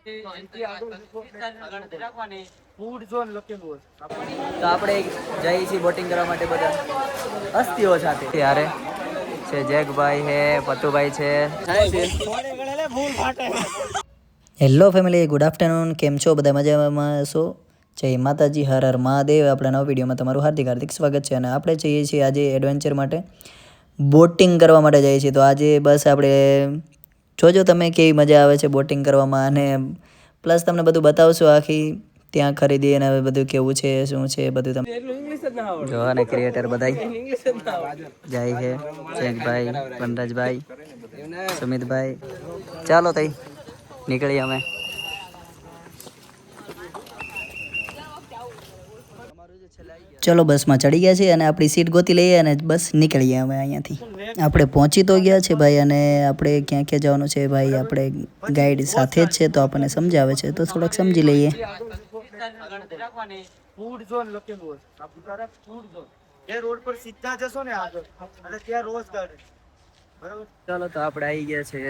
તો આપણે જઈએ છીએ બોટિંગ કરવા માટે બધા હસ્તીઓ સાથે. યારે છે જેકભાઈ છે, પતુભાઈ છે. Hello family, good afternoon. કેમ છો બધા? મજામાં છો? જય માતાજી, હર હર મહાદેવ. આપણા નવા વિડીયોમાં તમારું હાર્દિક હાર્દિક સ્વાગત છે. અને આપણે જઈએ છીએ આજે એડવેન્ચર માટે, બોટિંગ કરવા માટે જઈએ છીએ. તો આજે બસ આપણે જોજો તમે કેવી મજા આવે છે બોટિંગ કરવામાં, અને પ્લસ તમને બધું બતાવશું આખી ત્યાં ખરીદી અને હવે બધું કેવું છે શું છે બધું તમે જો. અને ક્રિએટર બધાય જાય છે, શેખભાઈ, વનરાજભાઈ, સુમિતભાઈ. ચાલો તઈ નીકળીએ અમે. ચલો બસમાં ચડી ગયા છે અને આપણી સીટ ગોતી લઈએ અને બસ નીકળીએ અમે અહીંયાથી. આપણે પહોંચી તો ગયા છે ભાઈ, અને આપણે ક્યાં ક્યાં જવાનું છે ભાઈ, આપણે ગાઈડ સાથે જ છે તો આપણને સમજાવે છે તો થોડોક સમજી લઈએ. ફૂડ ઝોન લખેલું છે સાપુતારા ફૂડ ઝોન. એ રોડ પર સીધા જશો ને આગળ અને ત્યાં રોઝ ગાર્ડન. બરાબર, ચાલો તો આપણે આવી ગયા છે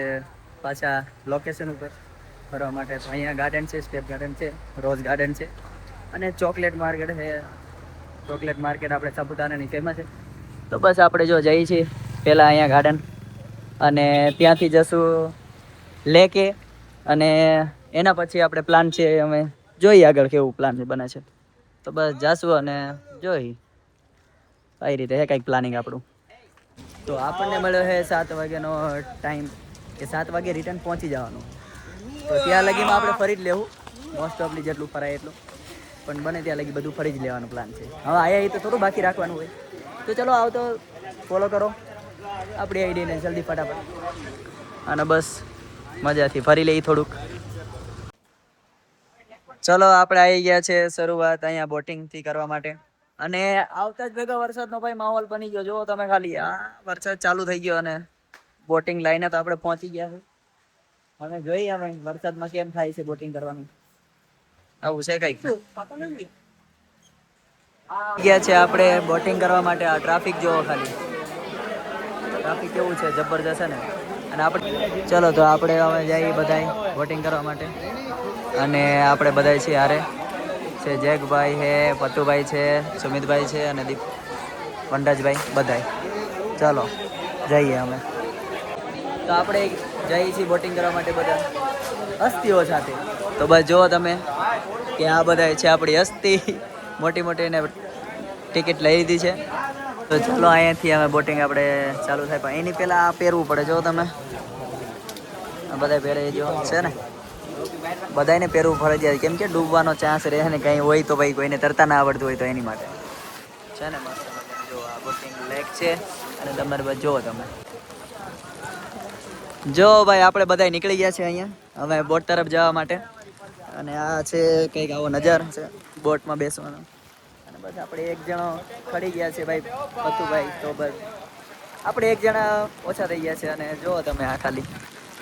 પાછા લોકેશન ઉપર ફરવા માટે. તો અહીંયા ગાર્ડન છે, સ્ટેપ ગાર્ડન છે, રોઝ ગાર્ડન છે અને ચોકલેટ માર્કેટ છે. ચોકલેટ માર્કેટ આપણે સાપુતારાની ફેમસ છે. તો બસ આપણે જો જઈએ છીએ પહેલાં અહીંયા ગાર્ડન, અને ત્યાંથી જશું લેકે, અને એના પછી આપણે પ્લાન છે અમે જોઈએ આગળ કેવું પ્લાન બને છે. તો બસ જાશું અને જોઈ કઈ રીતે છે કંઈક પ્લાનિંગ આપણું. તો આપણને મળ્યો છે 7 વાગ્યાનો ટાઈમ, કે 7 વાગે રિટર્ન પહોંચી જવાનું. તો ત્યાં લગીમાં આપણે ફરી જ લેવું, મોસ્ટ ઓફલી જેટલું ફરાય એટલું, પણ બને ત્યાં લગી બધું ફરી જ લેવાનું પ્લાન છે. હવે આયા એ તો થોડું બાકી રાખવાનું હોય. તો ચલો આવતો ફોલો કરો આપણી આઈડીને જલ્દી ફટાફટ, અને બસ મજાથી ફરી લઈએ થોડુંક. ચલો આપણે આવી ગયા છે શરૂઆત અહીંયા બોટિંગથી કરવા માટે, અને આવતા જ ભેગા વરસાદનો ભાઈ માહોલ બની ગયો. જુઓ તમે ખાલી, આ વરસાદ ચાલુ થઈ ગયો અને બોટિંગ લાઈને તો આપણે પહોંચી ગયા છે. હવે જોઈએ અમે વરસાદમાં કેમ થાય છે બોટિંગ કરવાનું. આવું છે કંઈક. ગયા છે આપણે બોટિંગ કરવા માટે. આ ટ્રાફિક જોવો ખાલી, ટ્રાફિક કેવું છે, જબરજસ્ત છે ને. અને આપણે ચલો તો આપણે હવે જઈએ બધાય બોટિંગ કરવા માટે, અને આપણે બધાય છીએ હારે છે. જેકભાઈ છે, પતુભાઈ છે, સુમિતભાઈ છે અને વનરાજભાઈ બધાય. ચાલો જઈએ અમે. તો આપણે જઈએ છીએ બોટિંગ કરવા માટે બધા હસ્તીઓ સાથે. તો બસ જુઓ તમે કે આ બધા છે આપણી હસ્તી, મોટી મોટી એને ટિકિટ લઈ લીધી છે. તો ચાલો અહીંયાથી અમે બોટિંગ આપણે ચાલુ થાય, પણ એની પહેલાં આ પહેરવું પડે. જો તમે આ બધા પહેરે જો છે ને, બધાને પહેરવું ફરજિયાત, કેમ કે ડૂબવાનો ચાન્સ રહે ને કંઈ હોય તો ભાઈ, કોઈને તરતા ના આવડતું હોય તો એની માટે છે ને. મસ્ત જો આ બોટિંગ લેક છે, અને તમારે બસ જુઓ તમે. જો ભાઈ આપણે બધા નીકળી ગયા છે અહીંયા હવે બોટ તરફ જવા માટે, અને આ છે કંઈક આવો નજારો છે બોટમાં બેસવાનો. અને બસ આપણે એક જણો ખડી ગયા છે ભાઈ, પતુભાઈ. તો બસ આપણે એક જણા ઓછા થઈ ગયા છે, અને જુઓ તમે આ ખાલી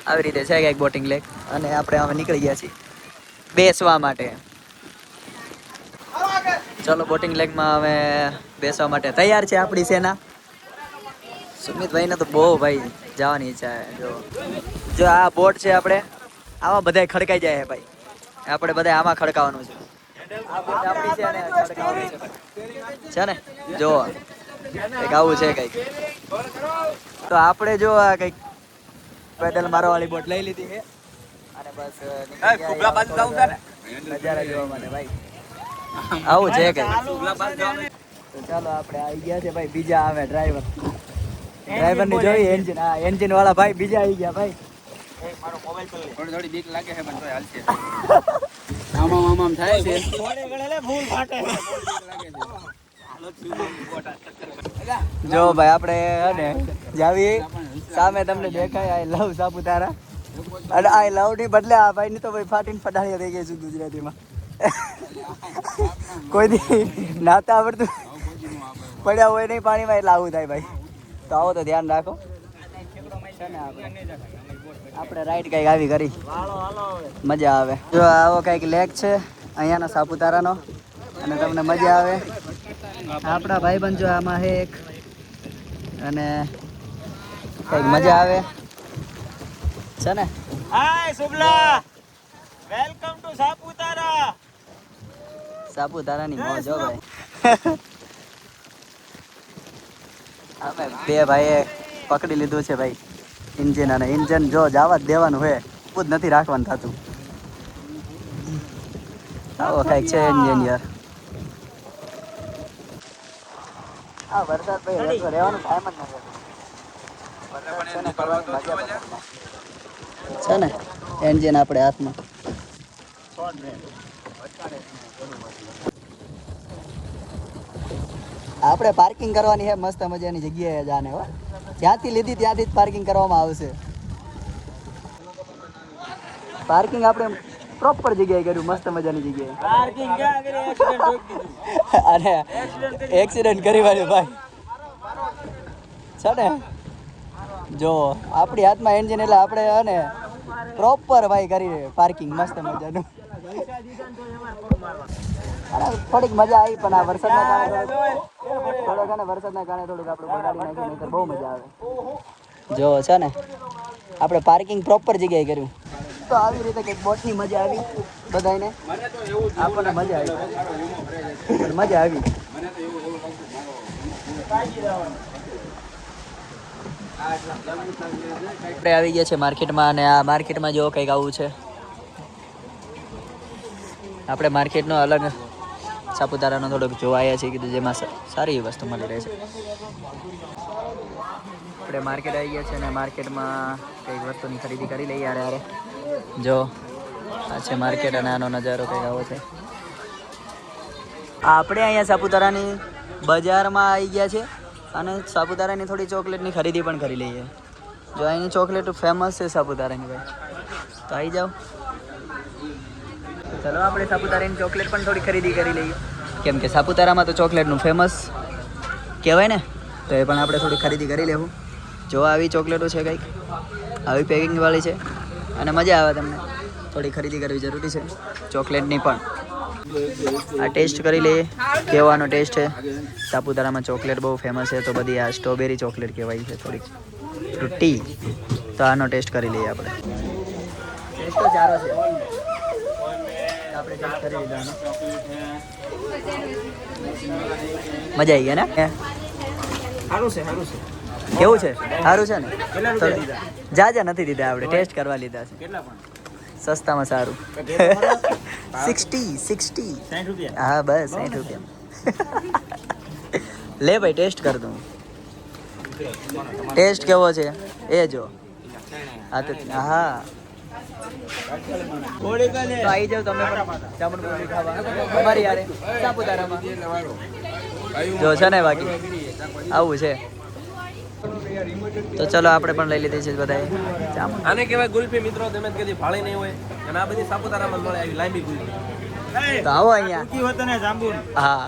આવી રીતે છે કંઈક બોટિંગ લેક. અને આપણે હવે નીકળી ગયા છીએ બેસવા માટે. ચલો બોટિંગ લેકમાં હવે બેસવા માટે તૈયાર છે આપણી સેના. સુમિતભાઈને તો બહુ ભાઈ જવાની ઈચ્છા છે. જો આ બોટ છે, આપણે આમાં બધાય ખડકાઈ જાય છે ભાઈ, આપણે બધા આમાં ખડકાવાનું છે. આ બોટ આપણી છે અને ખડકાવાની છે ને. જો કંઈક આવું છે કંઈક. તો આપણે જો આ કંઈક પેડલ મારવાવાળી બોટ લઈ લીધી છે, અને બસ નજારા જોવા માટે ભાઈ આવું છે કંઈક. તો ચાલો આપણે આવી ગયા છે ભાઈ, બીજા આવે ડ્રાઈવર. ડ્રાઈવર ની જોઈ એન્જિન, હા એન્જિન વાળા ભાઈ બીજા આવી ગયા ભાઈ. મારો મોબાઈલ પર થોડી બીક લાગે છે પણ તોય હાલશે. આમ થાય છે. ભૂલ ફાટે. જો ભાઈ આપણે ને જાવી સામે તમને દેખાય આઈ લવ સાપુતારા, અને આઈ લવ ની બદલે આ ભાઈ ની તો ભાઈ ફાટીને ફટાડિયા થઈ ગઈ છે ગુજરાતીમાં. કોઈ દી નાતા આવડતું પડ્યા હોય નહીં પાણીમાં, એટલે આવું થાય ભાઈ. તો આવો તો ધ્યાન રાખો. આપણે રાઈડ કંઈક આવી કરી, મજા આવે. જો આવો કંઈક લેક છે અહીંયાનો સાપુતારાનો, અને તમને મજા આવે. આપણા ભાઈબંધ જો આમાં છે એક, અને કંઈક મજા આવે છે ને. હાય શુભલા, વેલકમ ટુ સાપુતારા. સાપુતારાની મોજ હો ભાઈ. અમે બે ભાઈએ પકડી લીધું છે ભાઈ ઇન્જિન, અને ઇન્જિન જો જવા જ દેવાનું હોય, ખુદ નથી રાખવાનું થતું. આવો કંઈક છે ઇન્જિન યાર. આ વરસાદ ભાઈ રહેવાનું ટાઈમ જ નથી. છે ને એન્જિન આપણે હાથમાં. આપણે પાર્કિંગ કરવાની છે મસ્ત મજાની જગ્યાએ જાને હો. જ્યાંથી લીધી ત્યાંથી જ પાર્કિંગ કરવામાં આવશે. પાર્કિંગ આપણે પ્રોપર જગ્યાએ કર્યું, મસ્ત મજાની જગ્યાએ. પાર્કિંગ ક્યાં કરે? એક્સિડન્ટ ઠોકી દીધું. અને એક્સિડન્ટ કરી વાળ્યું ભાઈ છે ને. જો આપણી હાથમાં એન્જિન એટલે આપણે અને પ્રોપર ભાઈ કરી પાર્કિંગ મસ્ત મજાનું. અને થોડીક મજા આવી, પણ આ વરસાદના કારણે વરસાદના કારણે થોડીક આપણે બગાડી નાખી, નહીં તો બહુ મજા આવે. જો છે ને આપણે પાર્કિંગ પ્રોપર જગ્યાએ કર્યું. તો આવી રીતે કંઈક બોટની મજા આવી બધાને. આપણને મજા આવી, મજા આવી. આપણે આવી ગયા છે માર્કેટમાં, અને આ માર્કેટમાં જો કંઈક આવું છે. આપણે માર્કેટનો અલગ સાપુતારાનો થોડોક જોવા આવ્યા છીએ, કીધું જેમાં સારી વસ્તુ મળી રહે છે. આપણે માર્કેટ આવી ગયા છે, અને માર્કેટમાં કંઈક વસ્તુની ખરીદી કરી લઈએ. યાર જો આ છે માર્કેટ, અને આનો નજારો કંઈક આવો છે. આપણે અહીંયા સાપુતારાની બજારમાં આવી ગયા છે, અને સાપુતારાની થોડી ચોકલેટની ખરીદી પણ કરી લઈએ. જો અહીંની ચોકલેટ ફેમસ છે સાપુતારાની ભાઈ, તો આવી જાઓ. ચલો આપણે સાપુતારાની ચોકલેટ પણ થોડી ખરીદી કરી લઈએ, કેમ કે સાપુતારામાં તો ચોકલેટનું ફેમસ કહેવાય ને, તો એ પણ આપણે થોડી ખરીદી કરી લેવું. જો આવી ચોકલેટો છે કંઈક આવી પેકિંગવાળી છે, અને મજા આવે. તમને થોડી ખરીદી કરવી જરૂરી છે ચોકલેટની પણ. આ ટેસ્ટ કરી લઈએ કેવાનો ટેસ્ટ છે. સાપુતારામાં ચોકલેટ બહુ ફેમસ છે, તો બધી આ સ્ટ્રોબેરી ચોકલેટ કહેવાય છે, થોડીક ફ્રૂટી. તો આનો ટેસ્ટ કરી લઈએ આપણે. ટેસ્ટ તો સારો છે, આપણે ટેસ્ટ કરી લીધો આનો. મજા આવી ગયા ને? સારું છે, સારું છે. કેવું છે? સારું છે ને? કેટલા દીધા? જાજા નથી દીધા, આપણે ટેસ્ટ કરવા લીધા છે. કેટલા પણ? સસ્તામાં સારું. 60 60 રૂપિયા. હા બસ 60 રૂપિયા. લે ભાઈ ટેસ્ટ કર દઉં. ટેસ્ટ કેવો છે એ જો. હા તો હા તો આવી જાવ તમે પણ જામુનપુરી ખાવા અમારી યારે સાપુતારામાં. જો છે ને બાકી આવું છે. તો ચલો આપણે પણ લઈ લીધી છે બધાએ જામુન. આને કહેવાય ગુલ્ફી મિત્રો, તમે કદી ફાળી નહીં હોય, અને આ બધી સાપુતારામાં મળે આવી લાંબી ગુલ્ફી. તો આવો અહીંયા. કી હોત ને જાંબુન. હા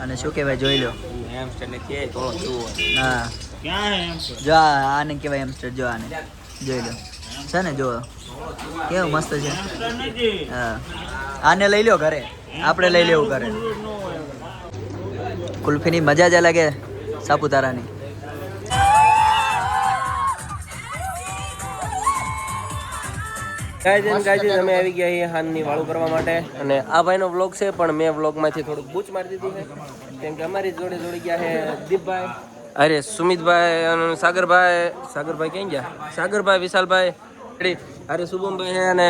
અને શું કહેવાય જોઈ લો. હા ક્યાં હે એમ? જો આને કહેવાય હેમસ્ટર. જો આને જોઈ લો છે ને, જો કેવું મસ્ત છે. હા આને લઈ લો ઘરે, આપણે લઈ લેવું ઘરે. કુલ્ફીની મજા જ અલગ હે સાપુતારાની. ગાઈઝ અમે આવી ગયા છીએ હાનની વાળું કરવા માટે, અને આ ભાઈનો વ્લોગ છે, પણ મેં વ્લોગમાંથી થોડુંક બૂચ મારી દીધી છે, કેમ કે અમારી જોડે જોડી ગયા છે દીપભાઈ, અરે સુમિતભાઈ અને સાગરભાઈ ક્યાં ગયા? સાગરભાઈ, વિશાલભાઈ, અરે શુભમભાઈ છે, અને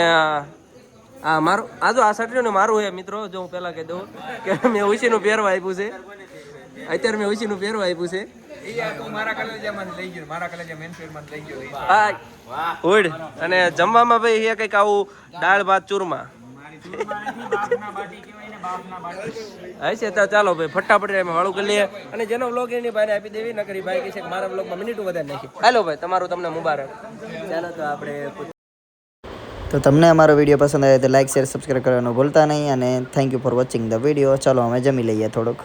આ મારું આ જો આ શર્ટ ને મારું છે મિત્રો. જો હું પહેલાં કહી દઉં કે મેં ઉસીનું પહેરવા આપ્યું છે, અત્યારે મેં ઉસીનું પહેરવા આપ્યું છે. ઉડ અને જમવામાં ભાઈ એ કંઈક આવું દાળ ભાત ચૂરમા હશે. તો ચાલો ભાઈ ફટાફટ અમે વાળું કરી લઈએ, અને જેનો વ્લોગ એની ભાઈને આપી દેવી. નકરી ભાઈ કહે છે કે મારા વ્લોગમાં મિનિટો વધારે નાખી. હાલો ભાઈ તમારું તમને મુબારક. ચાલો તો આપણે તો તમને અમારો વિડીયો પસંદ આવે તો લાઈક શેર સબસ્ક્રાઈબ કરવાનું ભૂલતા નહીં, અને thank you for watching the video. ચાલો અમે જમી લઈએ થોડુંક.